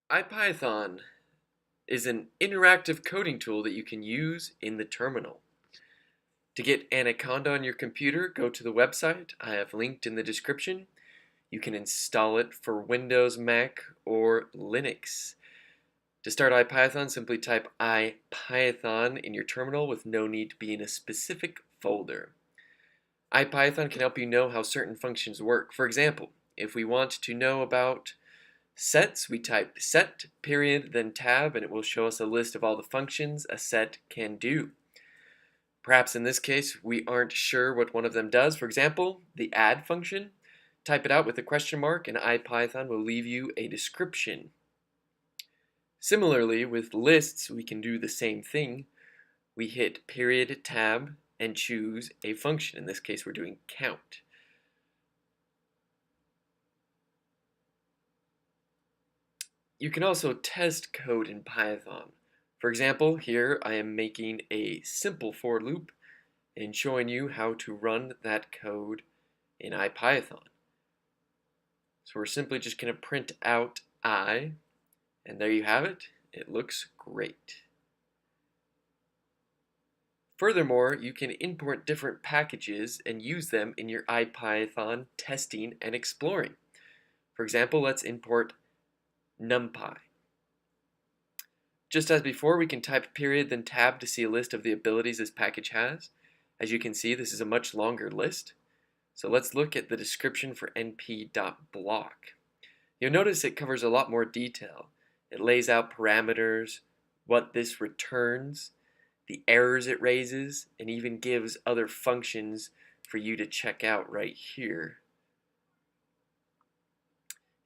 IPython is an interactive coding tool that you can use in the terminal. To get Anaconda on your computer, go to the website I have linked in the description. You can install it for Windows, Mac, or Linux. To start IPython, simply type IPython in your terminal with no need to be in a specific folder. IPython can help you know how certain functions work. For example, if we want to know about sets, we type set period then tab and it will show us a list of all the functions a set can do. Perhaps in this case we aren't sure what one of them does. For example, the add function. Type it out with a question mark and IPython will leave you a description. Similarly, with lists we can do the same thing. We hit period tab and choose a function. In this case we're doing count. You can also test code in Python. For example, here I am making a simple for loop and showing you how to run that code in IPython. So we're simply just going to print out I, and there you have it. It looks great. Furthermore, you can import different packages and use them in your IPython testing and exploring. For example, let's import NumPy. Just as before, we can type period then tab to see a list of the abilities this package has. As you can see, this is a much longer list. So let's look at the description for np.block. You'll notice it covers a lot more detail. It lays out parameters, what this returns, the errors it raises, and even gives other functions for you to check out right here.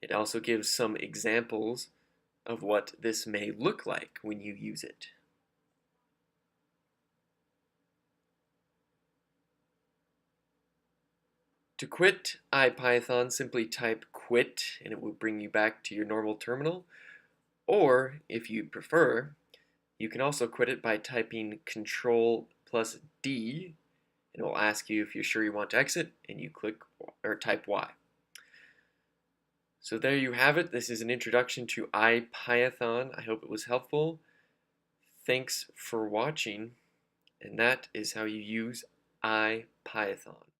It also gives some examples of what this may look like when you use it. To quit IPython, simply type quit and it will bring you back to your normal terminal. Or, if you prefer, you can also quit it by typing Control+D and it will ask you if you're sure you want to exit, and you click or type Y. So there you have it. This is an introduction to IPython. I hope it was helpful. Thanks for watching, and that is how you use IPython.